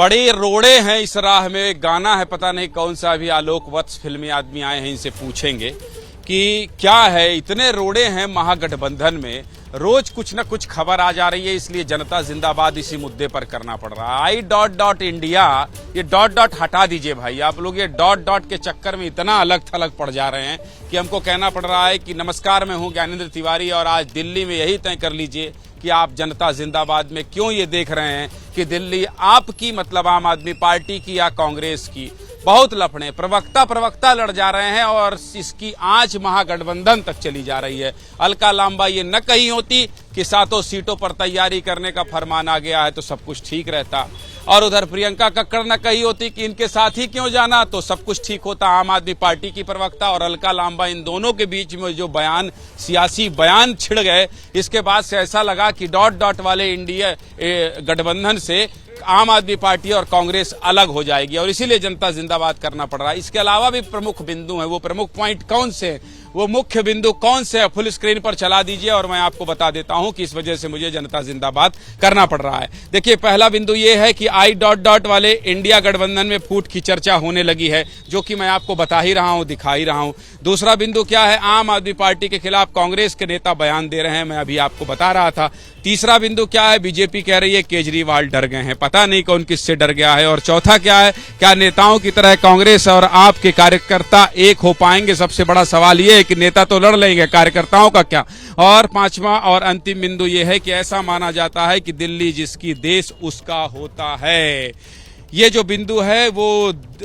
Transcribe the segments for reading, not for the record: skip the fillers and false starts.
बड़े रोड़े हैं इस राह में। एक गाना है, पता नहीं कौन सा, अभी आलोक वत्स फिल्मी आदमी आए हैं, इनसे पूछेंगे कि क्या है, इतने रोड़े हैं महागठबंधन में, रोज कुछ न कुछ खबर आ जा रही है, इसलिए जनता जिंदाबाद इसी मुद्दे पर करना पड़ रहा है। I.India, ये डॉट डॉट हटा दीजिए भाई। आप लोग ये डॉट डॉट के चक्कर में इतना अलग थलग पड़ जा रहे हैं कि हमको कहना पड़ रहा है कि नमस्कार, मैं हूं ज्ञानेंद्र तिवारी और आज दिल्ली में यही तय कर लीजिए कि आप जनता जिंदाबाद में क्यों ये देख रहे हैं कि दिल्ली आपकी, मतलब आम आदमी पार्टी की या कांग्रेस की, बहुत लफड़े प्रवक्ता लड़ जा रहे हैं और इसकी आंच महागठबंधन तक चली जा रही है। अलका लांबा ये न कही होती कि 7 सीटों पर तैयारी करने का फरमान आ गया है तो सब कुछ ठीक रहता, और उधर प्रियंका कक्कड़ न कही होती कि इनके साथ ही क्यों जाना तो सब कुछ ठीक होता। आम आदमी पार्टी की प्रवक्ता और अलका लांबा, इन दोनों के बीच में जो बयान, सियासी बयान छिड़ गए, इसके बाद से ऐसा लगा कि डॉट डॉट वाले इंडिया गठबंधन से आम आदमी पार्टी और कांग्रेस अलग हो जाएगी और इसीलिए जनता जिंदाबाद करना पड़ रहा है। इसके अलावा भी प्रमुख बिंदु हैं, वो प्रमुख पॉइंट कौन से, वो मुख्य बिंदु कौन से, फुल स्क्रीन पर चला दीजिए और मैं आपको बता देता हूं कि इस वजह से मुझे जनता जिंदाबाद करना पड़ रहा है। देखिए, पहला बिंदु ये है कि I.Dot वाले इंडिया गठबंधन में फूट की चर्चा होने लगी है, जो कि मैं आपको बता ही रहा हूं, दिखा ही रहा हूं। दूसरा बिंदु क्या है, आम आदमी पार्टी के खिलाफ कांग्रेस के नेता बयान दे रहे हैं, मैं अभी आपको बता रहा था। तीसरा बिंदु क्या है, बीजेपी कह रही है केजरीवाल डर गए हैं, पता नहीं कौन किससे डर गया है। और चौथा क्या है, क्या नेताओं की तरह कांग्रेस और आप के कार्यकर्ता एक हो पाएंगे? सबसे बड़ा सवाल ये है कि नेता तो लड़ लेंगे, कार्यकर्ताओं का क्या? और पांचवा और अंतिम बिंदु ये है कि ऐसा माना जाता है कि दिल्ली जिसकी देश उसका होता है। ये जो बिंदु है वो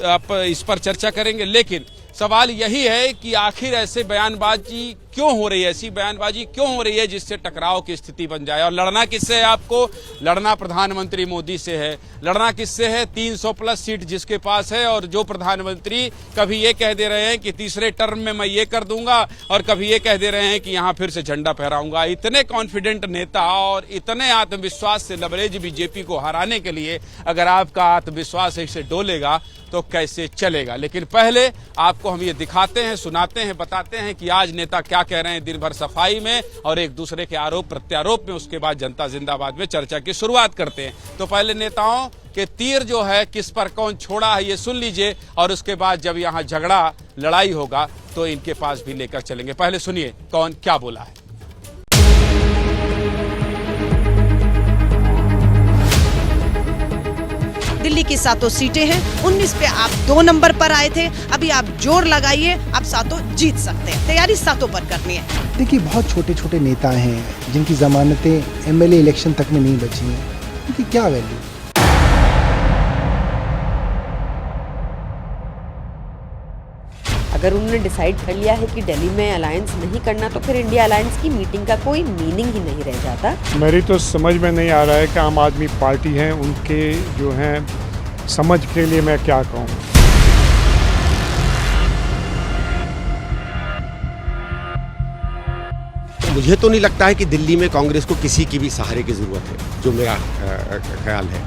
आप इस पर चर्चा करेंगे, लेकिन सवाल यही है कि आखिर ऐसे बयानबाजी क्यों हो रही है, ऐसी बयानबाजी क्यों हो रही है जिससे टकराव की स्थिति बन जाए। और लड़ना किससे है आपको? लड़ना प्रधानमंत्री मोदी से है। लड़ना किससे है? 300+ सीट जिसके पास है और जो प्रधानमंत्री कभी ये कह दे रहे हैं कि तीसरे टर्म में मैं ये कर दूंगा और कभी ये कह दे रहे हैं कि यहां फिर से झंडा फहराऊंगा। इतने कॉन्फिडेंट नेता और इतने आत्मविश्वास से लबरेज बीजेपी को हराने के लिए अगर आपका आत्मविश्वास ऐसे डोलेगा तो कैसे चलेगा। लेकिन पहले आपको हम ये दिखाते हैं, सुनाते हैं, बताते हैं कि आज नेता क्या कह रहे हैं दिन भर सफाई में और एक दूसरे के आरोप प्रत्यारोप में। उसके बाद जनता जिंदाबाद में चर्चा की शुरुआत करते हैं। तो पहले नेताओं के तीर जो है किस पर कौन छोड़ा है ये सुन लीजिए और उसके बाद जब यहाँ झगड़ा लड़ाई होगा तो इनके पास भी लेकर चलेंगे। पहले सुनिए कौन क्या बोला है। दिल्ली की 7 सीटें हैं, 19 पे आप 2 नंबर पर आए थे, अभी आप जोर लगाइए, आप 7 जीत सकते हैं। तैयारी 7 पर करनी है। देखिए, बहुत छोटे छोटे नेता हैं जिनकी जमानतें MLA इलेक्शन तक में नहीं बची हैं, उनकी क्या वैल्यू? अगर उन्होंने डिसाइड कर लिया है कि दिल्ली में अलायंस नहीं करना तो फिर इंडिया अलायंस की मीटिंग का कोई मीनिंग ही नहीं रह जाता। मेरी तो समझ में नहीं आ रहा है कि आम आदमी पार्टी है, उनके जो हैं समझ के लिए मैं क्या कहूँ। मुझे तो नहीं लगता है कि दिल्ली में कांग्रेस को किसी की भी सहारे की जरूरत है, जो मेरा ख्याल है।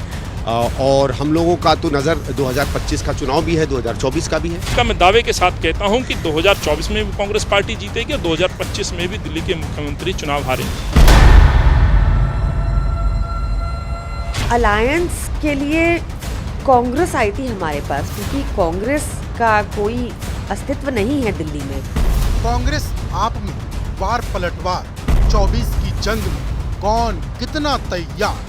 और हम लोगों का तो नज़र 2025 का चुनाव भी है, 2024 का भी है। मैं दावे के साथ कहता हूं कि 2024 में भी कांग्रेस पार्टी जीतेगी और 2025 में भी दिल्ली के मुख्यमंत्री चुनाव हारेंगे। अलायंस के लिए कांग्रेस आई थी हमारे पास, क्योंकि कांग्रेस का कोई अस्तित्व नहीं है दिल्ली में। कांग्रेस आप में वार पलटवार 24 की जंग में कौन कितना तैयार।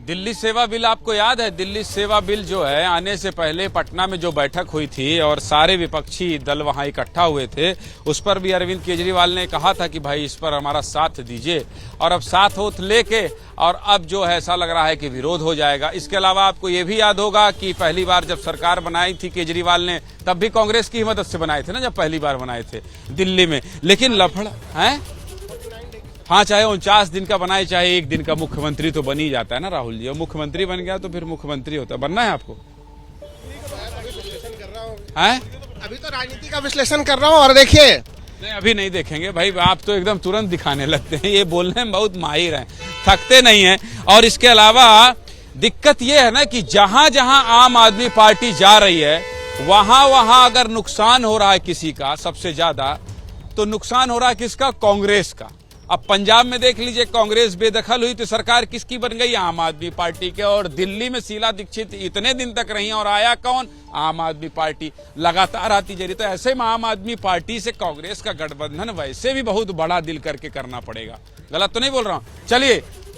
दिल्ली सेवा बिल आपको याद है? दिल्ली सेवा बिल जो है, आने से पहले पटना में जो बैठक हुई थी और सारे विपक्षी दल वहां इकट्ठा हुए थे, उस पर भी अरविंद केजरीवाल ने कहा था कि भाई इस पर हमारा साथ दीजिए, और अब साथ होत लेके और अब जो है ऐसा लग रहा है कि विरोध हो जाएगा। इसके अलावा आपको ये भी याद होगा कि पहली बार जब सरकार बनाई थी केजरीवाल ने, तब भी कांग्रेस की ही मदद से बनाए थे ना, जब पहली बार बनाए थे दिल्ली में। लेकिन लफड़ा है, हाँ, चाहे 49 दिन का बनाए चाहे 1 दिन का, मुख्यमंत्री तो बन ही जाता है ना राहुल जी। और मुख्यमंत्री बन गया तो फिर मुख्यमंत्री होता है। बनना है आपको? हैं? अभी तो राजनीति का विश्लेषण कर रहा हूँ और देखिए। नहीं, अभी नहीं देखेंगे भाई, आप तो एकदम तुरंत दिखाने लगते हैं, ये बोलने में बहुत माहिर हैं, थकते नहीं हैं। और इसके अलावा दिक्कत ये है ना कि जहां जहां आम आदमी पार्टी जा रही है वहां अगर नुकसान हो रहा है किसी का सबसे ज्यादा, तो नुकसान हो रहा है किसका? कांग्रेस का। अब पंजाब में देख लीजिए, कांग्रेस बेदखल हुई तो सरकार किसकी बन गई? आम आदमी पार्टी के। और दिल्ली में शीला दीक्षित इतने दिन तक रही और आया कौन? आम आदमी पार्टी लगातार आती जा रही। तो ऐसे में आम आदमी पार्टी से कांग्रेस का गठबंधन वैसे भी बहुत बड़ा दिल करके करना पड़ेगा। गलत तो नहीं बोल रहा हूं?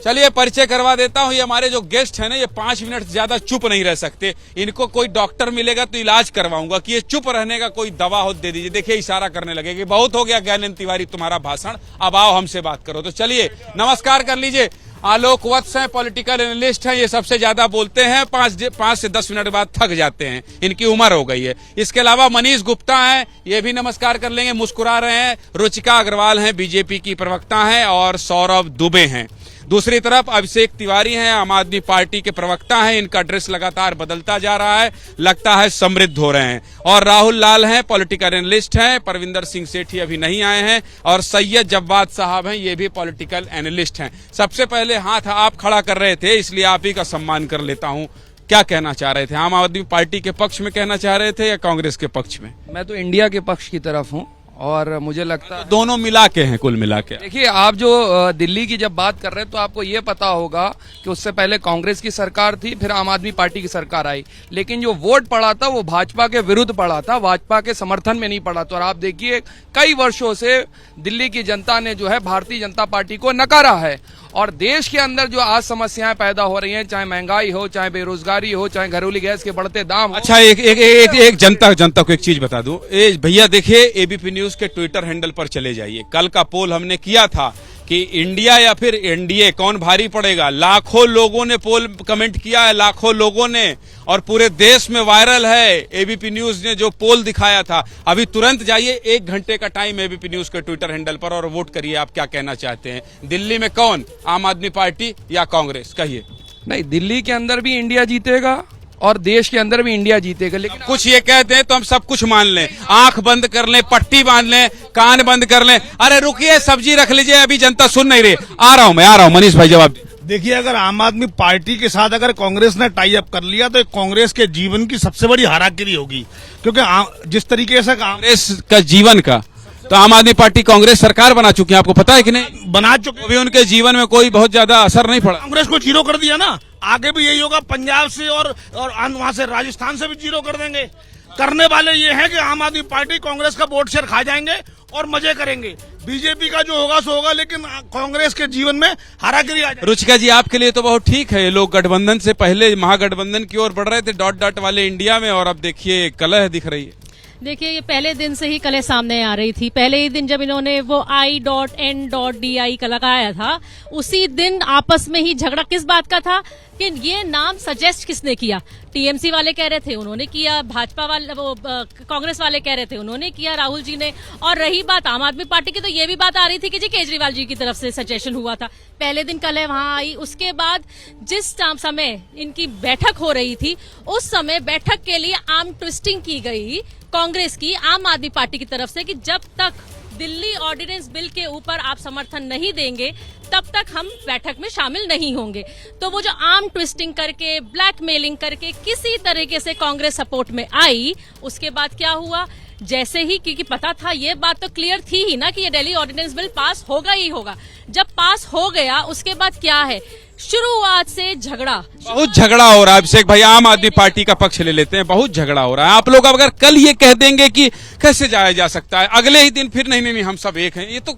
चलिए परिचय करवा देता हूं। ये हमारे जो गेस्ट हैं ना, ये 5 मिनट से ज्यादा चुप नहीं रह सकते। इनको कोई डॉक्टर मिलेगा तो इलाज करवाऊंगा कि ये चुप रहने का कोई दवा हो दे दीजिए। देखिए इशारा करने लगे कि बहुत हो गया ज्ञानेंद्र तिवारी तुम्हारा भाषण, अब आओ हमसे बात करो। तो चलिए नमस्कार कर लीजिए। आलोक वत्स हैं, पॉलिटिकल एनालिस्ट हैं। ये सबसे ज्यादा बोलते हैं, 5 से 10 मिनट बाद थक जाते हैं, इनकी उम्र हो गई है। इसके अलावा मनीष गुप्ता हैं, ये भी नमस्कार कर लेंगे, मुस्कुरा रहे हैं। रुचिका अग्रवाल हैं, बीजेपी की प्रवक्ता हैं। और सौरभ दुबे हैं। दूसरी तरफ अभिषेक तिवारी हैं, आम आदमी पार्टी के प्रवक्ता हैं। इनका ड्रेस लगातार बदलता जा रहा है, लगता है समृद्ध हो रहे हैं। और राहुल लाल हैं, पॉलिटिकल एनालिस्ट हैं। परविंदर सिंह सेठी अभी नहीं आए हैं। और सैयद जव्वाद साहब हैं, ये भी पॉलिटिकल एनालिस्ट हैं। सबसे पहले हाथ आप खड़ा कर रहे थे, इसलिए आप ही का सम्मान कर लेता हूं। क्या कहना चाह रहे थे? आम आदमी पार्टी के पक्ष में कहना चाह रहे थे या कांग्रेस के पक्ष में? मैं तो इंडिया के पक्ष की तरफ हूँ और मुझे लगता है दोनों मिला के हैं, कुल मिला के। देखिए, आप जो दिल्ली की जब बात कर रहे हैं तो आपको ये पता होगा कि उससे पहले कांग्रेस की सरकार थी, फिर आम आदमी पार्टी की सरकार आई, लेकिन जो वोट पड़ा था वो भाजपा के विरुद्ध पड़ा था, भाजपा के समर्थन में नहीं पड़ा था। और आप देखिए कई वर्षों से दिल्ली की जनता ने जो है भारतीय जनता पार्टी को नकारा है। और देश के अंदर जो आज समस्याएं पैदा हो रही हैं, चाहे महंगाई हो, चाहे बेरोजगारी हो, चाहे घरेलू गैस के बढ़ते दाम हो। अच्छा, एक जनता को एक चीज बता दूं। भैया देखिए, एबीपी न्यूज के ट्विटर हैंडल पर चले जाइए। कल का पोल हमने किया था कि इंडिया या फिर एनडीए कौन भारी पड़ेगा। लाखों लोगों ने पोल कमेंट किया है, लाखों लोगों ने, और पूरे देश में वायरल है। एबीपी न्यूज ने जो पोल दिखाया था, अभी तुरंत जाइए, 1 घंटे का टाइम एबीपी न्यूज के ट्विटर हैंडल पर, और वोट करिए आप क्या कहना चाहते हैं। दिल्ली में कौन, आम आदमी पार्टी या कांग्रेस? कहिए। नहीं, दिल्ली के अंदर भी इंडिया जीतेगा और देश के अंदर भी इंडिया जीतेगा। लेकिन कुछ ये कहते हैं तो हम सब कुछ मान लें, आंख बंद कर लें, पट्टी बांध लें, कान बंद कर लें। अरे रुकिए, सब्जी रख लीजिए, अभी जनता सुन नहीं रही। आ रहा हूं मनीष भाई, जवाब। देखिए, अगर आम आदमी पार्टी के साथ अगर कांग्रेस ने टाई अप कर लिया तो कांग्रेस के जीवन की सबसे बड़ी हाराकिरी होगी, क्योंकि जिस तरीके से कांग्रेस का जीवन का, तो आम आदमी पार्टी कांग्रेस सरकार बना चुकी है, आपको पता है कि नहीं? बना चुके, अभी उनके जीवन में कोई बहुत ज्यादा असर नहीं पड़ा। कांग्रेस को जीरो कर दिया ना, आगे भी यही होगा। पंजाब से और वहां से राजस्थान से भी जीरो कर देंगे। करने वाले ये हैं कि आम आदमी पार्टी कांग्रेस का वोट शेयर खा जाएंगे और मजे करेंगे। बीजेपी का जो होगा सो होगा, लेकिन कांग्रेस के जीवन में हारागिरी आ जाएगी। रुचिका जी, आपके लिए तो बहुत ठीक है, ये लोग गठबंधन से पहले महागठबंधन की ओर बढ़ रहे थे, डॉट वाले इंडिया में, और अब देखिए कलह दिख रही है। देखिए, ये पहले दिन से ही कलह सामने आ रही थी। पहले ही दिन जब इन्होंने वो I.N.DI का लगाया था, उसी दिन आपस में ही झगड़ा किस बात का था कि ये नाम सजेस्ट किसने किया। टीएमसी वाले कह रहे थे, उन्होंने किया। भाजपा वाले, वो कांग्रेस वाले कह रहे थे, उन्होंने किया, राहुल जी ने। और रही बात आम आदमी पार्टी की, तो ये भी बात आ रही थी कि जी केजरीवाल जी की तरफ से सजेशन हुआ था। पहले दिन कलह वहां आई। उसके बाद जिस समय इनकी बैठक हो रही थी, उस समय बैठक के लिए आर्म ट्विस्टिंग की गई कांग्रेस की आम आदमी पार्टी की तरफ से कि जब तक दिल्ली ऑर्डिनेंस बिल के ऊपर आप समर्थन नहीं देंगे, तब तक हम बैठक में शामिल नहीं होंगे। तो वो जो आर्म ट्विस्टिंग करके, ब्लैकमेलिंग करके किसी तरीके से कांग्रेस सपोर्ट में आई, उसके बाद क्या हुआ? जैसे ही, क्योंकि पता था, ये बात तो क्लियर थी ही ना कि ये दिल्ली ऑर्डिनेंस बिल पास होगा ही होगा। जब पास हो गया, उसके बाद क्या है? शुरुआत से झगड़ा, बहुत झगड़ा हो रहा है। अभिषेक भाई, आम आदमी पार्टी का पक्ष ले लेते हैं, बहुत झगड़ा हो रहा है। आप लोग अगर कल ये कह देंगे कि कैसे जाया जा सकता है, अगले ही दिन फिर नहीं हम सब एक हैं, ये तो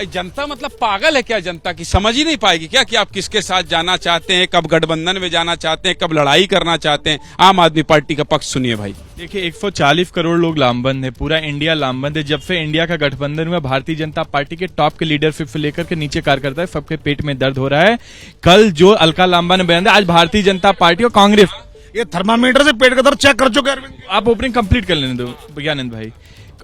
जनता मतलब पागल है क्या? जनता की समझ ही नहीं पाएगी क्या कि आप किसके साथ जाना चाहते हैं, कब गठबंधन में जाना चाहते हैं, कब लड़ाई करना चाहते हैं? आम आदमी पार्टी का पक्ष सुनिए भाई। देखिए, 140 करोड़ लोग लामबंद है, पूरा इंडिया लामबंद है। जब से इंडिया का गठबंधन हुआ, भारतीय जनता पार्टी के टॉप के लीडरशिप से लेकर के नीचे कार्यकर्ता है, सबके पेट में दर्द हो रहा है। कल जो अलका लांबा ने बयान दिया, आज भारतीय जनता पार्टी और कांग्रेस ये थर्मामीटर से पेट का दर्द चेक कर चुके हैं। आप ओपनिंग कंप्लीट कर लेने दो ज्ञानंद भाई।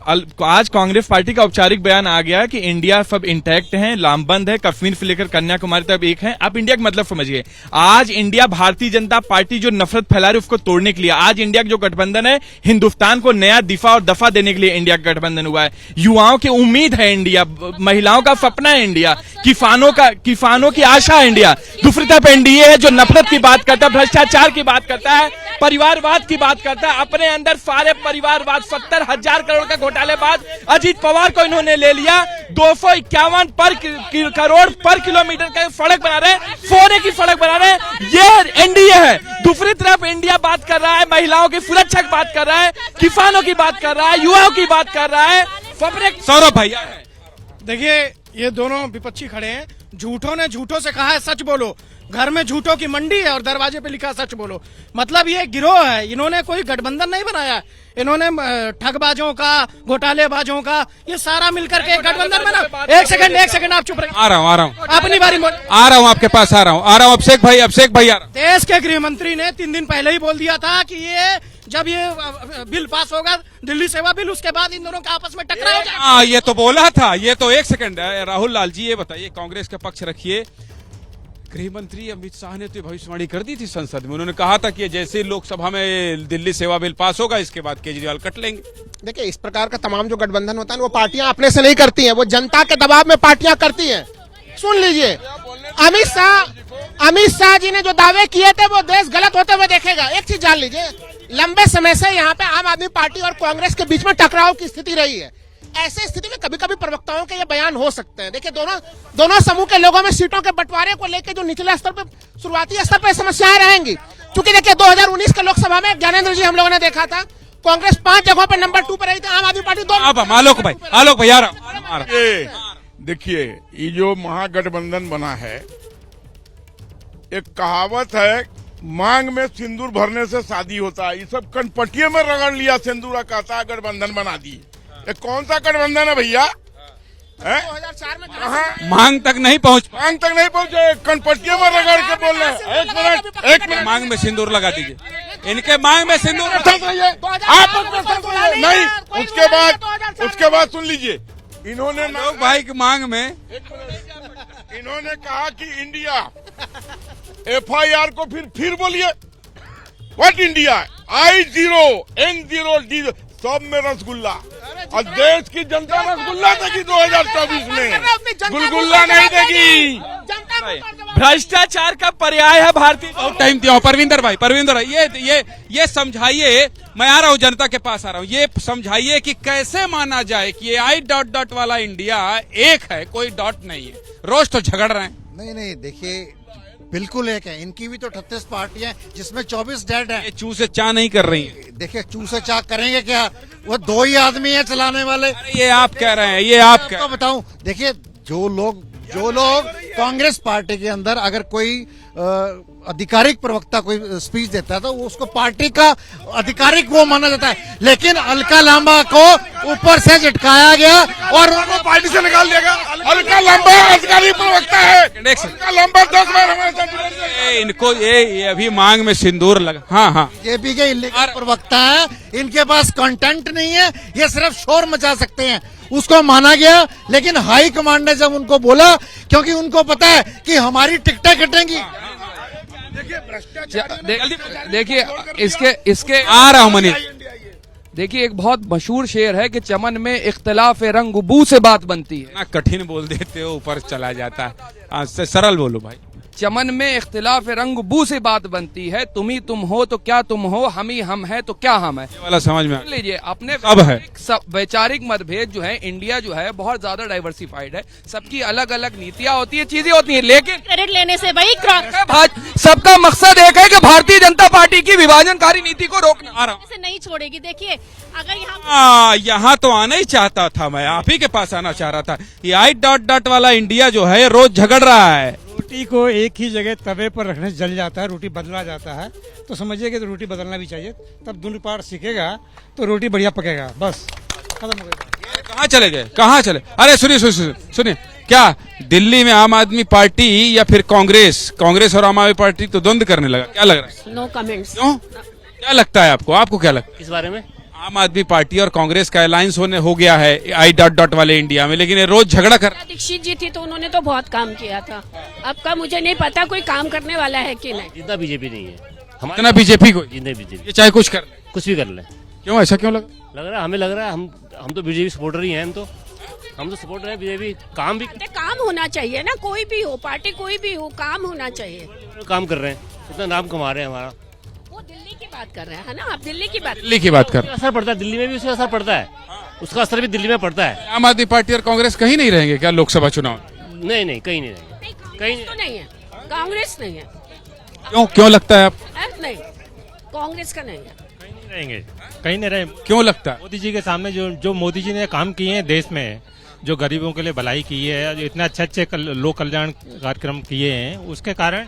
आज कांग्रेस पार्टी का औपचारिक बयान आ गया कि इंडिया सब इंटैक्ट है, लामबंद है, कश्मीर से लेकर कन्याकुमारी तक एक है। आप इंडिया का मतलब समझिए। आज इंडिया, भारतीय जनता पार्टी जो नफरत फैला रही है उसको तोड़ने के लिए, आज इंडिया का जो गठबंधन है, हिंदुस्तान को नया दिफा और दफा देने के लिए इंडिया का गठबंधन हुआ है। युवाओं की उम्मीद है इंडिया, महिलाओं का सपना है इंडिया, किसानों की आशा है इंडिया। दूसरी तरफ एनडीए है जो नफरत की बात करता है, भ्रष्टाचार की बात करता है, परिवारवाद की बात करता है, अपने अंदर सारे परिवारवाद 70,000 करोड़ का घोटालेबाज अजीत पवार को इन्होंने ले लिया। 251 करोड़ पर किलोमीटर का सड़क बना रहे, फोरे की सड़क बना रहे। ये एनडीए है। दूसरी तरफ इंडिया बात कर रहा है, महिलाओं की सुरक्षा की बात कर रहा है, किसानों की बात कर रहा है, युवाओं की बात कर रहा है। सौरभ भैया, देखिए ये दोनों विपक्षी खड़े हैं, झूठों ने झूठों से कहा है सच बोलो। घर में झूठों की मंडी है और दरवाजे पे लिखा सच बोलो। मतलब ये गिरोह है, इन्होंने कोई गठबंधन नहीं बनाया, इन्होंने ठगबाजों का, घोटालेबाजों का, ये सारा मिलकर के एक गठबंधन बना। एक सेकंड आप चुप रहिए। आ रहा हूँ अपनी बारी आ रहा हूँ आपके पास आ रहा हूँ अभिषेक भाई आ रहा हूँ। देश के गृह मंत्री ने 3 दिन पहले ही बोल दिया था कि ये जब ये बिल पास होगा, दिल्ली सेवा बिल, उसके बाद इन दोनों का आपस में टकराव हो जाएगा। हाँ, ये तो बोला था। ये तो एक सेकंड है, राहुल लाल जी ये बताइए, कांग्रेस का पक्ष रखिए। गृह मंत्री अमित शाह ने तो भविष्यवाणी कर दी थी संसद में, उन्होंने कहा था कि जैसे लोकसभा में दिल्ली सेवा बिल पास होगा, इसके बाद केजरीवाल कट लेंगे। देखिए, इस प्रकार का तमाम जो गठबंधन होता है वो पार्टियां अपने से नहीं करती हैं, वो जनता के दबाव में पार्टियां करती हैं। सुन लीजिए, अमित शाह जी ने जो दावे किए थे वो देश गलत होते हुए देखेगा। एक चीज जान लीजिए, लंबे समय से यहाँ पे आम आदमी पार्टी और कांग्रेस के बीच में टकराव की स्थिति रही है। ऐसे स्थिति में कभी कभी प्रवक्ताओं के ये बयान हो सकते हैं। देखिए, दोनों समूह के लोगों में सीटों के बंटवारे को लेकर जो निचले स्तर पर, शुरुआती स्तर पर समस्याएं रहेंगी। क्योंकि देखिए 2019 के लोकसभा में ज्ञानेंद्र जी हम लोगों ने देखा था, कांग्रेस 5 जगहों पर नंबर 2 पर रही थी, आम आदमी पार्टी 2। आलोक भाई आ रहा हूं। देखिए, ये जो महागठबंधन बना है, एक कहावत है, मांग में सिंदूर भरने से शादी होता है। ये सब कनपटिये में रगड़ लिया सिंदूर, कहता है गठबंधन बना दी। ये कौन सा गठबंधन है भैया? 2004 में मांग तक नहीं पहुंचे, कनपटिये में रगड़ के बोल रहे हैं। एक मिनट मांग में सिंदूर लगा दीजिए, इनके मांग में सिंदूर आप नहीं। उसके बाद सुन लीजिए, इन्होंने भाई की मांग में इन्होंने कहा कि इंडिया FIR को फिर बोलिए, what India, I0 N0 D0 सब में रसगुल्ला, और देश की जनता रसगुल्ला देगी 2024 में, गुलगुल्ला नहीं देगी। भ्रष्टाचार का पर्याय है भारतीय। टाइम दिया। परविंदर भाई ये समझाइए, मैं आ रहा हूँ, जनता के पास आ रहा हूँ। ये समझाइए कि कैसे माना जाए कि ये I... वाला इंडिया एक है, कोई डॉट नहीं है। रोज तो झगड़ रहे हैं। नहीं, देखिए बिल्कुल एक है, इनकी भी तो 38 पार्टियां जिसमें 24 डेड है। चू से चा नहीं कर रही है। देखिए, चू से चा करेंगे क्या, वो 2 ही आदमी है चलाने वाले। ये आप कह रहे हैं, ये आप तो बताऊं, देखिए जो लोग कांग्रेस पार्टी के अंदर अगर कोई आधिकारिक प्रवक्ता कोई स्पीच देता है तो उसको पार्टी का आधिकारिक वो माना जाता है, लेकिन अलका लांबा को ऊपर से झटकाया गया और उनको पार्टी से निकाल दिया गया। अलका लांबा आधिकारिक प्रवक्ता है, अलका लांबा 10 बार हमारे इनको ये अभी मांग में सिंदूर लगा। हाँ, जेपी के इलीगल प्रवक्ता है, इनके पास कंटेंट नहीं है, ये सिर्फ शोर मचा सकते हैं, उसको माना गया। लेकिन हाई कमांड ने जब उनको बोला, क्योंकि उनको पता है कि हमारी टिकटें कटेंगी। देखिए इसके आ रहा हूं मनीष। देखिए, एक बहुत मशहूर शेर है कि चमन में इख्तिलाफ रंग बू से बात बनती है। ना कठिन बोल देते हो, ऊपर चला जाता है। सरल बोलो भाई। चमन में इख्तिलाफ रंग बू से बात बनती है, तुम ही तुम हो तो क्या तुम हो, हम ही हम है तो क्या हम है। ये वाला समझ में लीजिए, अपने अब है वैचारिक मतभेद जो है, इंडिया जो है बहुत ज्यादा डाइवर्सिफाइड है, सबकी अलग अलग नीतियां होती है, चीजें होती हैं, लेकिन क्रेडिट लेने से भाई सबका मकसद एक है कि भारतीय जनता पार्टी की विभाजनकारी नीति को रोकना से नहीं छोड़ेगी। देखिए, अगर यहाँ तो आना ही चाहता था, मैं आप ही के पास आना चाह रहा था। ये I... वाला इंडिया जो है रोज झगड़ रहा है। रोटी को एक ही जगह तवे पर रखने से जल जाता है, रोटी बदला जाता है, तो समझिए कि रोटी बदलना भी चाहिए, तब दोनों पार सीखेगा तो रोटी बढ़िया पकेगा। बस खत्म हो गया। कहाँ चले? अरे सुनिए, क्या दिल्ली में आम आदमी पार्टी या फिर कांग्रेस और आम आदमी पार्टी तो द्वंद्व करने लगा, क्या लग रहा है? No comments. क्यों? क्या लगता है आपको क्या लगता है इस बारे में? आम आदमी पार्टी और कांग्रेस का अलायंस हो गया है I... वाले इंडिया में, लेकिन ये रोज झगड़ा कर। दीक्षित जी थी तो उन्होंने तो बहुत काम किया था, अब का मुझे नहीं पता कोई काम करने वाला है कि नहीं। जितना बीजेपी नहीं है, इतना बीजेपी को, जितने बीजेपी, ये चाहे कुछ भी कर ले। क्यों ऐसा क्यों लग रहा है? हमें लग रहा है हम तो बीजेपी सपोर्टर ही हैं, हम तो सपोर्टर हैं बीजेपी। काम होना चाहिए ना, कोई भी हो पार्टी, कोई भी हो, काम होना चाहिए। काम कर रहे हैं, इतना नाम कमा रहे हैं हमारा। वो दिल्ली की बात कर रहे हैं, है ना? आप दिल्ली की बात दिल्ली की बात कर, असर पड़ता है, दिल्ली में भी उसका असर पड़ता है, उसका असर भी दिल्ली में पड़ता है। आम आदमी पार्टी और कांग्रेस कहीं नहीं रहेंगे क्या लोकसभा चुनाव? नहीं, कहीं नहीं रहेंगे, कहीं तो नहीं है, कांग्रेस नहीं है। क्यों लगता है आप? नहीं, कांग्रेस का नहीं है। रहेंगे, कहीं नहीं रहे। क्यों लगता है? मोदी जी के सामने जो मोदी जी ने काम किए हैं देश में, जो गरीबों के लिए भलाई की है, जो इतने अच्छे लोक कल्याण कार्यक्रम किए हैं, उसके कारण।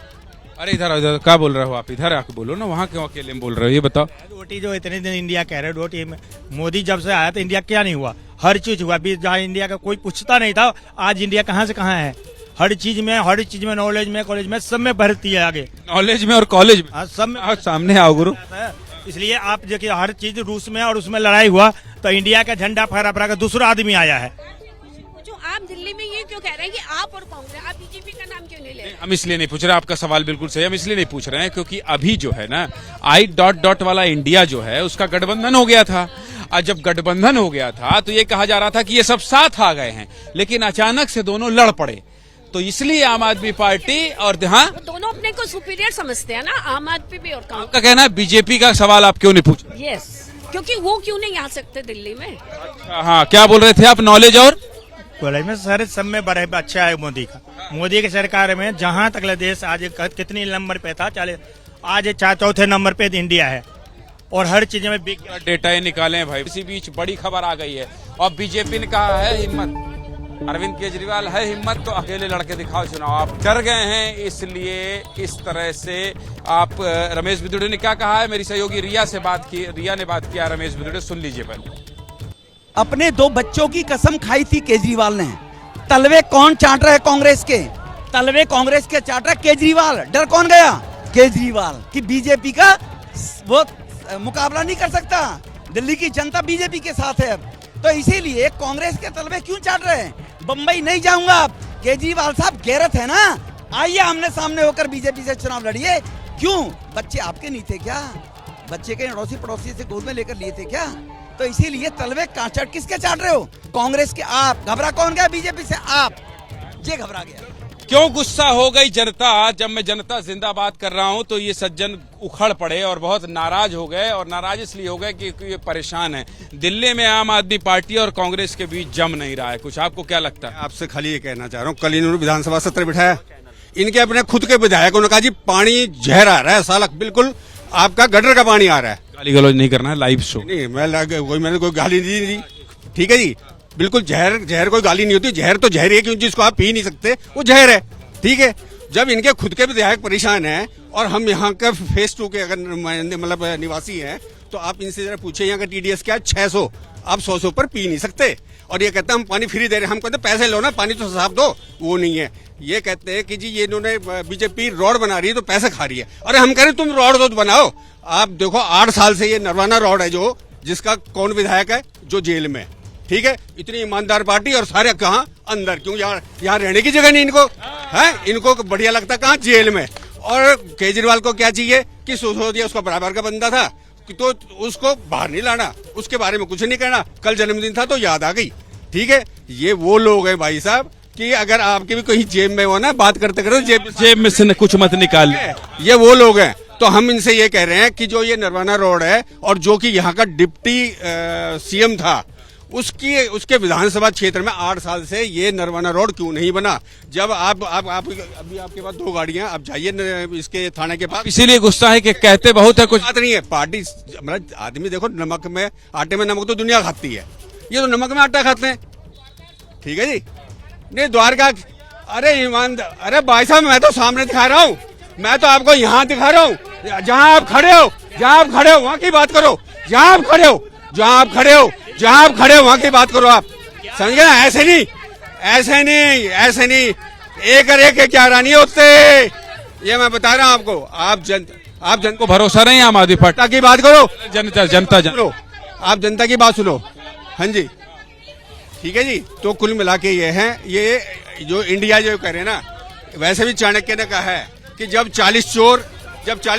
अरे इधर क्या बोल रहे हो आप? इधर आके बोलो ना, वहाँ क्यों अकेले में बोल रहे हो, ये बताओ। रोटी जो इतने दिन इंडिया कह रहे रोटी, मोदी जब से आया तो इंडिया क्या नहीं हुआ? हर चीज हुआ। अभी जहाँ इंडिया का कोई पूछता नहीं था, आज इंडिया कहाँ से कहाँ है। हर चीज में नॉलेज में, कॉलेज में, सब में बढ़ती है आगे। नॉलेज में और कॉलेज में सब में। सामने आओ गुरु। इसलिए आप देखिए, हर चीज रूस में, और उसमें लड़ाई हुआ तो इंडिया का झंडा फहरा फहरा कर दूसरा आदमी आया है। जो आप दिल्ली में ये क्यों कह रहे हैं कि आप और कांग्रेस, आप बीजेपी का नाम क्यों नहीं ले रहे? हम इसलिए नहीं पूछ रहे, आपका सवाल बिल्कुल सही, हम इसलिए नहीं पूछ रहे हैं क्योंकि अभी जो है ना I... वाला इंडिया जो है उसका गठबंधन हो गया था। और जब गठबंधन हो गया था तो ये कहा जा रहा था कि ये सब साथ आ गए हैं, लेकिन अचानक से दोनों लड़ पड़े, तो इसलिए आम आदमी पार्टी और दोनों अपने को सुपीरियर समझते हैं ना, आम आदमी भी और कांग्रेस। आपका कहना है बीजेपी का सवाल आप क्यों नहीं पूछ रहे? यस, क्योंकि वो क्यों नहीं आ सकते दिल्ली में? हाँ, क्या बोल रहे थे आप? नॉलेज और कॉलेज में सर सब में बड़े अच्छा है मोदी का। मोदी की सरकार में जहाँ तक देश आज कितनी नंबर पे था, आज 4 नंबर पे इंडिया है, और हर चीज में बिग डेटा ही निकाले भाई। इसी बीच बड़ी खबर आ गई है, और बीजेपी ने कहा है हिम्मत, अरविंद केजरीवाल है हिम्मत तो अकेले लड़के दिखाओ चुनाव। आप डर गए हैं, इसलिए इस तरह से आप रमेश बिदुड़े ने क्या कहा है, मेरी सहयोगी रिया से बात की, रिया ने बात किया रमेश बिदुड़े, सुन लीजिए पहले। अपने 2 बच्चों की कसम खाई थी केजरीवाल ने। तलवे कौन चाट रहा है कांग्रेस के? तलवे कांग्रेस के चाट रहा है केजरीवाल। डर कौन गया? केजरीवाल कि बीजेपी का वो मुकाबला नहीं कर सकता। दिल्ली की जनता बीजेपी के साथ है अब, तो इसीलिए कांग्रेस के तलवे क्यों चाट रहे हैं? बम्बई नहीं जाऊंगा आप। केजरीवाल साहब गैरत है ना, आइए आमने सामने होकर बीजेपी से चुनाव लड़िए। क्यों? बच्चे आपके नहीं थे क्या? बच्चे के अड़ोसी पड़ोसी से गोद में लेकर लिए थे क्या? तो इसीलिए तलवे कांचट किसके चाट रहे हो? कांग्रेस के। आप घबरा कौन गया बीजेपी से? आप। ये घबरा गया। क्यों गुस्सा हो गई जनता? जब मैं जनता जिंदाबाद कर रहा हूं तो ये सज्जन उखड़ पड़े और बहुत नाराज हो गए, और नाराज इसलिए हो गए कि ये परेशान है। दिल्ली में आम आदमी पार्टी और कांग्रेस के बीच जम नहीं रहा है कुछ, आपको क्या लगता है? आपसे खाली ये कहना चाह रहा हूँ, कल इन्होंने विधानसभा सत्र बिठाया, इनके अपने खुद के विधायकों ने कहा जी पानी जहर आ रहा है, साला बिल्कुल आपका गटर का पानी आ रहा है। गाली गलौज नहीं करना है, लाइव शो नहीं, मैंने कोई गाली नहीं दी, ठीक है जी। बिल्कुल जहर कोई गाली नहीं होती, जहर तो जहर है, क्योंकि जिसको आप पी नहीं सकते वो जहर है, ठीक है। जब इनके खुद के विधायक परेशान हैं और हम यहाँ के फेज 2 के अगर मतलब निवासी हैं, तो आप इनसे जरा पूछे यहाँ का TDS क्या है? 600। आप 100 से ऊपर पी नहीं सकते। और ये कहते हैं हम पानी फ्री दे रहे हैं, हम कहते पैसे लो ना, पानी तो साफ दो, वो नहीं है। ये कहते हैं कि जी ये इन्होंने बीजेपी रोड बना रही है तो पैसे खा रही है। अरे हम कह रहे तुम रोड तो बनाओ। आप देखो 8 साल से ये नरवाना रोड है, जो जिसका कौन विधायक है? जो जेल में, ठीक है। इतनी ईमानदार पार्टी और सारे कहाँ? अंदर। क्यों? यहाँ रहने की जगह नहीं इनको है, इनको बढ़िया लगता कहाँ? जेल में। और केजरीवाल को क्या चाहिए कि सिसोदिया उसका बराबर का बंदा था तो उसको बाहर नहीं लाना, उसके बारे में कुछ नहीं कहना। कल जन्मदिन था तो याद आ गई, ठीक है। ये वो लोग हैं भाई साहब कि अगर आपके भी कहीं जेब में हो ना, बात करते करते जेब में से कुछ मत निकाल। ये वो लोग हैं। तो हम इनसे ये कह रहे हैं कि जो ये नरवाना रोड है और जो कि यहाँ का डिप्टी CM था, उसके विधानसभा क्षेत्र में 8 साल से ये नरवाना रोड क्यों नहीं बना? जब आप अभी आपके पास 2 गाड़ियां, आप जाइए इसके थाने के पास। इसीलिए गुस्सा है कि कहते बहुत है, कुछ बात नहीं है। पार्टी मतलब आदमी देखो, नमक में आटे में नमक तो दुनिया खाती है, ये तो नमक में आटा खाते हैं, ठीक है जी। नहीं द्वारका, अरे ईमानदार, अरे भाई साहब मैं तो सामने दिखा रहा हूँ, मैं तो आपको यहाँ दिखा रहा हूँ, जहाँ आप खड़े हो वहाँ की बात करो, जहाँ आप खड़े हो वहाँ की बात करो। आप समझे ना? ऐसे नहीं एक क्या रानी होते, ये मैं बता रहा हूँ आपको। आप जन को भरोसा नहीं आम आदमी पार्टी की बात करो, जनता आप जनता की बात सुनो। हाँ जी, ठीक है जी। तो कुल मिला के ये जो इंडिया जो कह रहे हैं ना, वैसे भी चाणक्य ने कहा है कि जब 40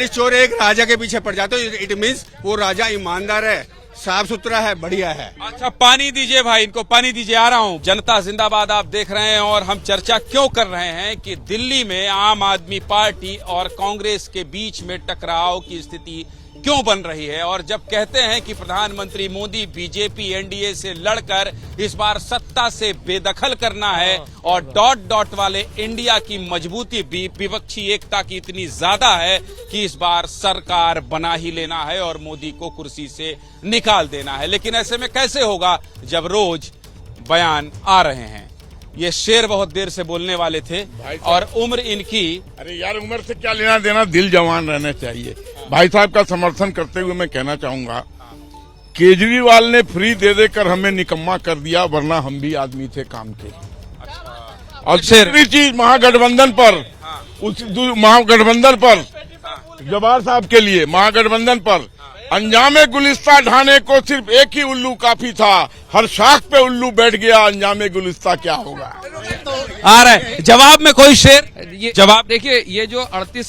चोर एक राजा के पीछे पड़ जाते हो, इट मीन्स वो राजा ईमानदार है, साफ सुथरा है, बढ़िया है। अच्छा पानी दीजिए भाई, इनको पानी दीजिए, आ रहा हूँ। जनता जिंदाबाद आप देख रहे हैं, और हम चर्चा क्यों कर रहे हैं कि दिल्ली में आम आदमी पार्टी और कांग्रेस के बीच में टकराव की स्थिति क्यों बन रही है। और जब कहते हैं कि प्रधानमंत्री मोदी बीजेपी एनडीए से लड़कर इस बार सत्ता से बेदखल करना है और डॉट डॉट वाले इंडिया की मजबूती विपक्षी एकता की इतनी ज्यादा है कि इस बार सरकार बना ही लेना है और मोदी को कुर्सी से निकाल देना है। लेकिन ऐसे में कैसे होगा जब रोज बयान आ रहे हैं। ये शेर बहुत देर से बोलने वाले थे और उम्र इनकी, अरे यार उम्र से क्या लेना देना, दिल जवान रहना चाहिए। भाई साहब का समर्थन करते हुए मैं कहना चाहूंगा, केजरीवाल ने फ्री दे देकर हमें निकम्मा कर दिया, वरना हम भी आदमी थे काम के। और दूसरी चीज महागठबंधन पर, उस महागठबंधन पर जवाहर साहब के लिए महागठबंधन पर अंजामे गुलिस्ता ढाने को सिर्फ एक ही उल्लू काफी था, हर शाख पे उल्लू बैठ गया, अंजामे गुलिस्ता क्या होगा। आ रहा है जवाब में कोई शेर। ये जवाब देखिए, ये जो 38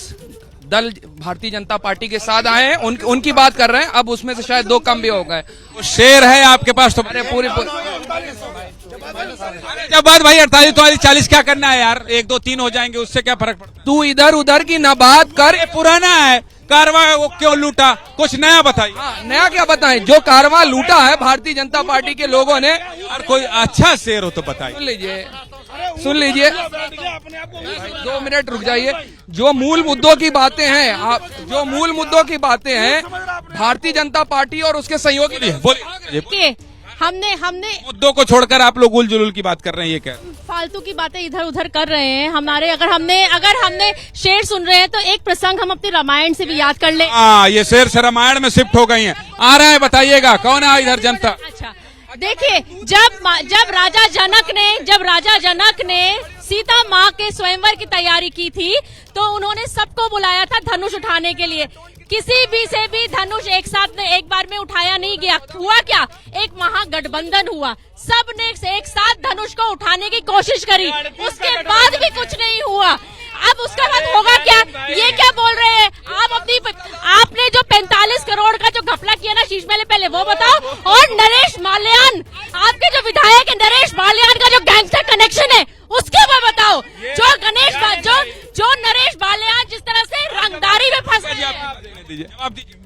दल भारतीय जनता पार्टी के साथ आए हैं उनकी बात कर रहे हैं, अब उसमें से शायद 2 कम भी हो गए। तो शेर है आपके पास तो पूरी जब बात भाई 48 तो 40 क्या करना है यार, 1 2 3 हो जाएंगे, उससे क्या फर्क पड़ता है। तू इधर उधर की ना बात कर, पुराना है कारवा, वो क्यों लूटा, कुछ नया बताइए। नया क्या बताएं, जो कारवा लूटा है भारतीय जनता पार्टी के लोगों ने। और कोई अच्छा शेर हो तो बताइए। सुन लीजिए 2 मिनट रुक जाइए। जो मूल मुद्दों की बातें हैं, जो मूल मुद्दों की बातें हैं भारतीय जनता पार्टी और उसके सहयोगी, बोलिए। हमने मुद्दों को छोड़कर आप लोग उलझुल की बात कर रहे हैं, ये क्या फालतू की बातें इधर उधर कर रहे हैं हमारे। अगर हमने शेर सुन रहे हैं तो एक प्रसंग हम अपने रामायण से भी याद कर ले। ये शेर से रामायण में शिफ्ट हो गई हैं। आ रहा है, बताइएगा कौन है इधर जनता। अच्छा देखिए, जब राजा जनक ने सीता माँ के स्वयंवर की तैयारी की थी तो उन्होंने सबको बुलाया था धनुष उठाने के लिए। किसी भी से भी धनुष एक बार में उठाया नहीं गया। हुआ क्या, एक महागठबंधन हुआ, सब ने एक साथ धनुष को उठाने की कोशिश करी, उसके बाद भी कुछ नहीं हुआ। अब उसके बाद होगा क्या, ये क्या बोल रहे हैं आप। आपने जो 45 करोड़ का जो घपला किया ना शीश महल, पहले वो बताओ। और नरेश माल्यान, आपके जो विधायक है नरेश माल्यान का जो गैंगस्टर कनेक्शन है उसके वो बताओ। जो नरेश माल्यान जिस तरह से रंगदारी में फंस गए।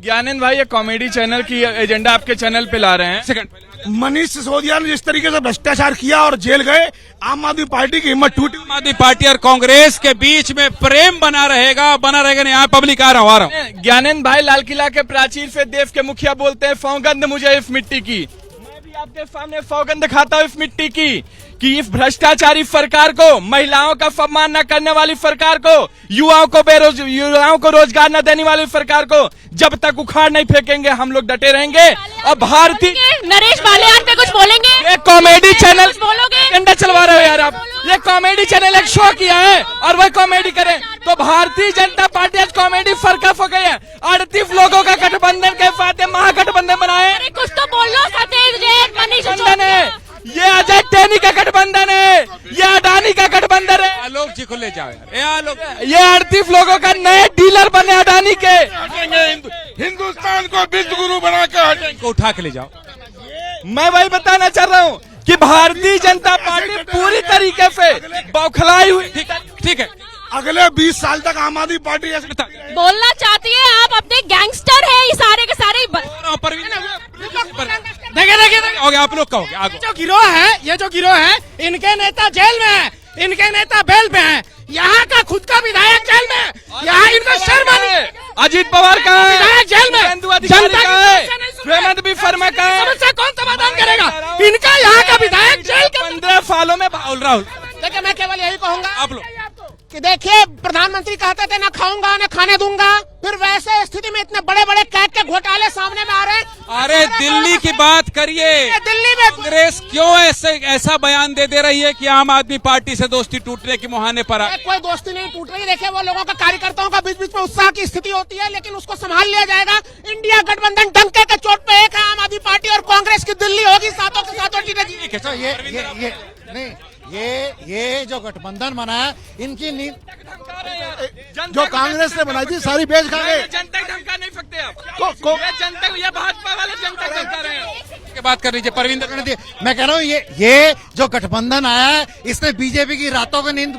ज्ञानेंद्र भाई, ये कॉमेडी चैनल की एजेंडा आपके चैनल पे ला रहे हैं। मनीष सिसोदिया ने जिस तरीके से भ्रष्टाचार किया और जेल गए, आम आदमी पार्टी की हिम्मत टूटी। आम आदमी पार्टी और कांग्रेस के बीच में प्रेम बना रहेगा नहीं। यहाँ पब्लिक आ रहा हूँ। ज्ञानेंद्र भाई, लाल किला के प्राचीर पे देव के मुखिया बोलते हैं फौगंध मुझे इस मिट्टी की। मैं भी आपके सामने फौगंध खाता हूँ इस मिट्टी की कि इस भ्रष्टाचारी सरकार को, महिलाओं का सम्मान न करने वाली सरकार को, युवाओं को रोजगार न देने वाली सरकार को जब तक उखाड़ नहीं फेंकेंगे हम लोग डटे रहेंगे। और भारतीय नरेश माल्यान पे कुछ बोलेंगे। ये कॉमेडी चैनल बोलोगे, झंडा चलवा रहे हो यार आप। ये कॉमेडी चैनल एक शो किया है और वही कॉमेडी करें तो भारतीय जनता पार्टी आज कॉमेडी फर्क हो गई है। 38 लोगों का गठबंधन के साथ महागठबंधन बनाए। कुछ तो बोल लो। मनीष है, ये अजय टैनी का गठबंधन है, ये अडानी का गठबंधन है। आलोक जी को ले जाओ यार। ये 38 लोगों का नए डीलर बने अडानी के। हिंदुस्तान को विश्व गुरु बना के उठा के ले जाओ। मैं वही बताना चाह रहा हूँ कि भारतीय जनता पार्टी पूरी तरीके से बौखलाई हुई। ठीक है, अगले 20 साल तक आम आदमी पार्टी बोलना चाहती है। आप अपने गैंगस्टर है, ये सारे के सारे। देखिए हो गया, आप लोग कहोगे आगे। ये जो गिरोह है इनके नेता जेल में है, इनके नेता बेल पे हैं। यहाँ का खुद का विधायक जेल में, यहाँ इनको शर्म आनी। अजीत पवार का है विधायक जेल में, जनता का है, हेमंत भी फरमा का है। समस्या कौन समाधान करेगा इनका? यहाँ का विधायक जेल के 15 सालों में। राहुल देखिए, मैं केवल यही कहूंगा आप लोग कि देखिए, प्रधानमंत्री कहते थे ना खाऊंगा ना खाने दूंगा, फिर वैसे स्थिति में इतने बड़े बड़े कैग के घोटाले सामने में आ रहे हैं। अरे दिल्ली की बात करिए, दिल्ली में कांग्रेस क्यों ऐसा बयान दे रही है कि आम आदमी पार्टी से दोस्ती टूटने के मुहाने पर। कोई दोस्ती नहीं टूट रही। देखिए, वो लोगों का कार्यकर्ताओं का बीच बीच में उत्साह की स्थिति होती है, लेकिन उसको संभाल लिया जाएगा। इंडिया गठबंधन डंके के चोट पे एक है, आम आदमी पार्टी और कांग्रेस की दिल्ली होगी, सातों के सातों ये जो गठबंधन बना है, इनकी नींद जो कांग्रेस ने बनाई थी सारी बेच खा गए। जनता धमका नहीं सकते आप। ये भाजपा वाले जनता धमका रहे हैं। बात कर लीजिए परविंदर। मैं कह रहा हूँ ये जो गठबंधन आया है, इसने बीजेपी की रातों की नींद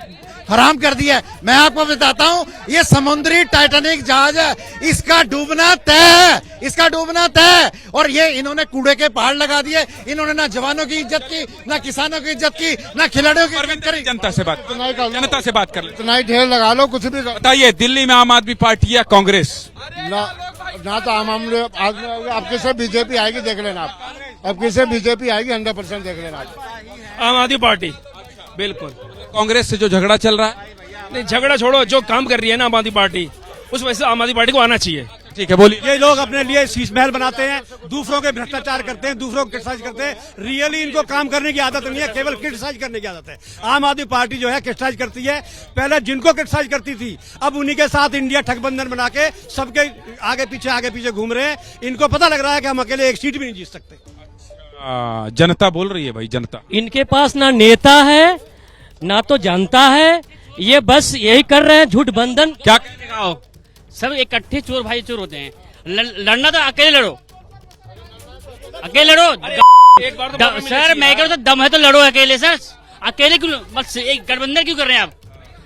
हराम कर दिया है। मैं आपको बताता हूं, ये समुद्री टाइटैनिक जहाज है, इसका डूबना तय है, इसका डूबना तय है। और ये इन्होंने कूड़े के पहाड़ लगा दिए, इन्होंने ना जवानों की इज्जत की, ना किसानों की इज्जत की, ना खिलाड़ियों की इज्जत करी। जनता से बात कर ले। इतना ही ढेर लगा लो, कुछ भी बताइए, दिल्ली में आम आदमी पार्टी या कांग्रेस? ना तो अब किसे बीजेपी आएगी देख लेना आप, अब किसे बीजेपी आएगी 100% देख लेना आप। आम आदमी पार्टी। बिल्कुल। कांग्रेस से जो झगड़ा चल रहा है? नहीं, झगड़ा छोड़ो, जो काम कर रही है ना आम आदमी पार्टी, उस वजह से आम आदमी पार्टी को आना चाहिए। ठीक है, बोलिए। ये लोग अपने लिए शीश महल बनाते हैं, दूसरों के भ्रष्टाचार करते हैं, दूसरों को क्रिटिसाइज करते हैं। रियली इनको काम करने की आदत नहीं है, केवल क्रिटिसाइज करने की आदत है। आम आदमी पार्टी जो है क्रिटिसाइज करती है, पहले जिनको क्रिटिसाइज करती थी, अब उन्हीं के साथ इंडिया ठगबंधन बना के सबके आगे पीछे घूम रहे हैं। इनको पता लग रहा है कि हम अकेले एक सीट भी नहीं जीत सकते। जनता बोल रही है भाई, जनता। इनके पास ना नेता है ना तो जनता है, ये बस यही कर रहे हैं, झूठ बंधन। क्या सब इकट्ठे चोर भाई चोर होते हैं। लड़ना तो अकेले लड़ो, अकेले लड़ो। सर मैं कह रहा हूँ दम है तो लड़ो अकेले। सर अकेले क्यों, बस एक गठबंधन क्यों कर रहे हैं आप?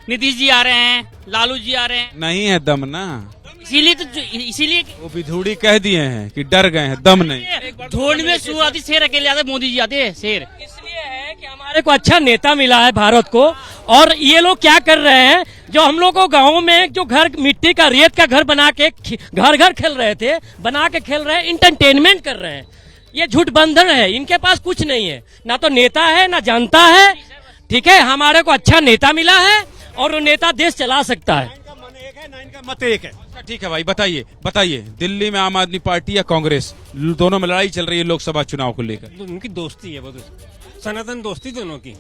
नीतीश जी आ रहे हैं, लालू जी आ रहे हैं, नहीं है दम ना, इसीलिए वो विधूड़ी कह दिए हैं कि डर गए हैं, दम नहीं। ढोल में सूर आती, शेर अकेले आते, मोदी जी आते हैं शेर। इसलिए है कि हमारे को अच्छा नेता मिला है भारत को, और ये लोग क्या कर रहे हैं, जो हम लोग को गाँव में जो घर मिट्टी का रेत का घर बना के घर घर खेल रहे थे, बना के खेल रहे हैं, इंटरटेनमेंट कर रहे हैं। ये झूठ बंधन है, इनके पास कुछ नहीं है, ना तो नेता है ना जनता है। ठीक है, हमारे को अच्छा नेता मिला है और वो नेता देश चला सकता है। मत एक है। ठीक है भाई, बताइए दिल्ली में आम आदमी पार्टी या कांग्रेस, दोनों में लड़ाई चल रही है लोकसभा चुनाव को लेकर। उनकी दोस्ती है, बहुत सनातन दोस्ती दोनों की।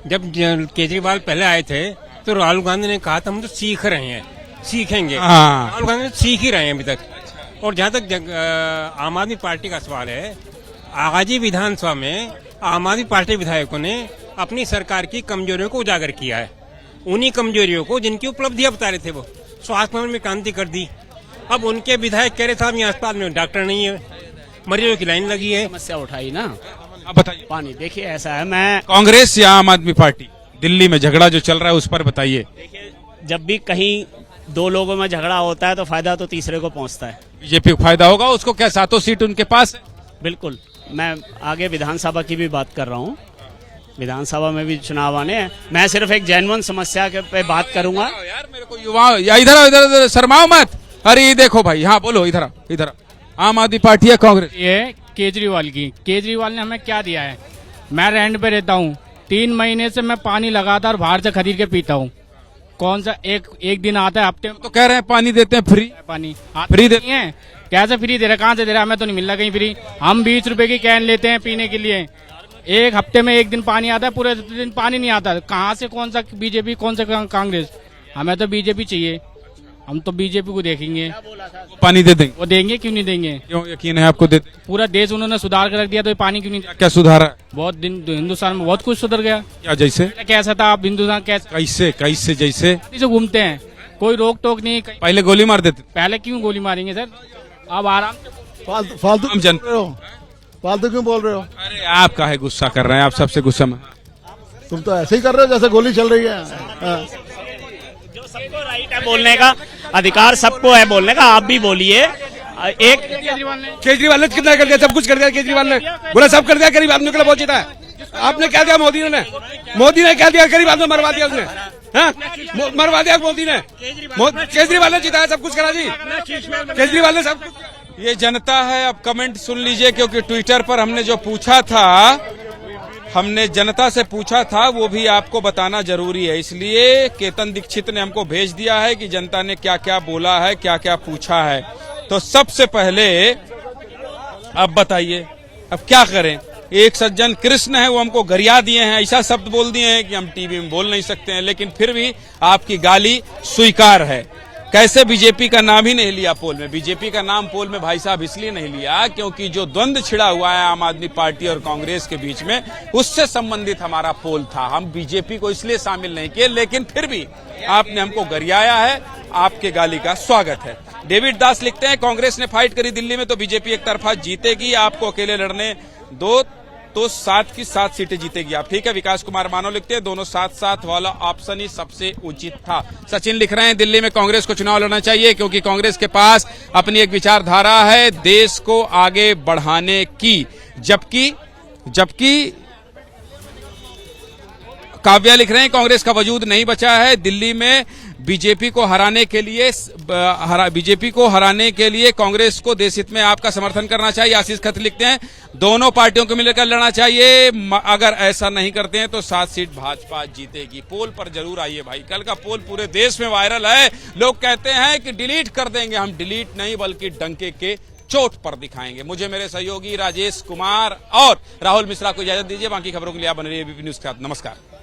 जब केजरीवाल पहले आए थे तो राहुल गांधी ने कहा था हम तो सीख रहे हैं, सीखेंगे। राहुल गांधी सीख ही रहे हैं अभी तक। और जहाँ तक आम आदमी पार्टी का सवाल है, आगाजी विधानसभा में आम आदमी पार्टी विधायकों ने अपनी सरकार की कमजोरियों को उजागर किया है। उन्हीं कमजोरियों को जिनकी उपलब्धियां बता रहे थे, वो स्वास्थ्य में क्रांति कर दी। अब उनके विधायक कह रहे थे यहाँ अस्पताल में डॉक्टर नहीं है, मरीजों की लाइन लगी है। समस्या उठाई ना, अब बताइए। पानी देखिए ऐसा है, मैं कांग्रेस या आम आदमी पार्टी, दिल्ली में झगड़ा जो चल रहा है उस पर बताइए। जब भी कहीं दो लोगों में झगड़ा होता है तो फायदा तो तीसरे को पहुंचता है। बीजेपी को फायदा होगा, उसको क्या सातों सीट उनके पास? बिल्कुल। मैं आगे विधानसभा की भी बात कर रहा हूँ, विधानसभा में भी चुनाव आने हैं। मैं सिर्फ एक जेन्युइन समस्या के पे बात करूंगा। यार मेरे को युवा या इधर शर्माओ मत। अरे देखो भाई, हाँ बोलो, इधर आम आदमी पार्टी या कांग्रेस? ये केजरीवाल की, केजरीवाल ने हमें क्या दिया है? मैं रेंट पे रहता हूँ, 3 महीने से मैं पानी लगातार बाहर से खरीद के पीता हूँ। कौन सा एक दिन आता है हफ्ते में? तो कह रहे हैं पानी देते हैं फ्री, पानी फ्री देते हैं। कैसे फ्री दे रहे, कहाँ से दे रहा? हमें तो नहीं मिल रहा कहीं फ्री। हम 20 रुपए की कैन लेते हैं पीने के लिए, एक हफ्ते में एक दिन पानी आता है, पूरे दिन पानी नहीं आता। कहाँ से, कौन सा बीजेपी, कौन सा कांग्रेस? हमें तो बीजेपी चाहिए, हम तो बीजेपी को देखेंगे। पानी दे देंगे, वो देंगे क्यों नहीं देंगे? क्यों यकीन है आपको? देते पूरा देश उन्होंने सुधार कर रख दिया, तो पानी क्यों नहीं? क्या सुधारा? बहुत दिन हिंदुस्तान में बहुत कुछ सुधर गया। क्या जैसे? कैसा था आप हिंदुस्तान, कैसे जैसे घूमते हैं, कोई रोक टोक नहीं। पहले गोली मार देते। पहले क्यों गोली मारेंगे सर? अब आराम से। फालतू क्यों बोल रहे हो? अरे आप काहे गुस्सा कर रहे हैं? आप सबसे गुस्सा में, तुम तो ऐसे ही कर रहे हो जैसे गोली चल रही है। जो सबको राइट है बोलने का, अधिकार सबको है बोलने का, आप भी बोलिए। एक केजरीवाल ने कितना कर दिया, सब कुछ कर दिया केजरीवाल ने, बोला सब कर दिया, गरीब आदमी के लिए बहुत जीता है। आपने क्या दिया? मोदी ने क्या दिया? गरीब आदमी मरवा दिया उसने, मरवा दिया मोदी ने। केजरीवाल ने जिताया, सब कुछ करा जी केजरीवाल ने सब कुछ। ये जनता है। अब कमेंट सुन लीजिए, क्योंकि ट्विटर पर हमने जो पूछा था, हमने जनता से पूछा था, वो भी आपको बताना जरूरी है। इसलिए केतन दीक्षित ने हमको भेज दिया है कि जनता ने क्या क्या बोला है, क्या क्या पूछा है। तो सबसे पहले अब बताइए, अब क्या करें? एक सज्जन कृष्ण है, वो हमको गरिया दिए हैं, ऐसा शब्द बोल दिए हैं कि हम टीवी में बोल नहीं सकते हैं, लेकिन फिर भी आपकी गाली स्वीकार है। कैसे बीजेपी का नाम ही नहीं लिया पोल में? बीजेपी का नाम पोल में भाई साहब इसलिए नहीं लिया क्योंकि जो द्वंद्व छिड़ा हुआ है आम आदमी पार्टी और कांग्रेस के बीच में, उससे संबंधित हमारा पोल था। हम बीजेपी को इसलिए शामिल नहीं किए, लेकिन फिर भी आपने हमको गरियाया है, आपके गाली का स्वागत है। डेविड दास लिखते हैं, कांग्रेस ने फाइट करी दिल्ली में तो बीजेपी एक तरफा जीतेगी, आपको अकेले लड़ने दो तो 7 की 7 सीटें जीतेगी आप। ठीक है, विकास कुमार मानव लिखते हैं दोनों 7-7 वाला ऑप्शन ही सबसे उचित था। सचिन लिख रहे हैं दिल्ली में कांग्रेस को चुनाव लड़ना चाहिए क्योंकि कांग्रेस के पास अपनी एक विचारधारा है देश को आगे बढ़ाने की। जबकि काव्या लिख रहे हैं कांग्रेस का वजूद नहीं बचा है, दिल्ली में बीजेपी को हराने के लिए कांग्रेस को देश हित में आपका समर्थन करना चाहिए। आशीष खत लिखते हैं दोनों पार्टियों को मिलकर लड़ना चाहिए, अगर ऐसा नहीं करते हैं तो 7 सीट भाजपा जीतेगी। पोल पर जरूर आइए भाई, कल का पोल पूरे देश में वायरल है। लोग कहते हैं कि डिलीट कर देंगे, हम डिलीट नहीं बल्कि डंके के चोट पर दिखाएंगे। मुझे मेरे सहयोगी राजेश कुमार और राहुल मिश्रा को इजाजत दीजिए, बाकी खबरों के लिए आप बने रहिए एबीपी न्यूज के साथ। नमस्कार।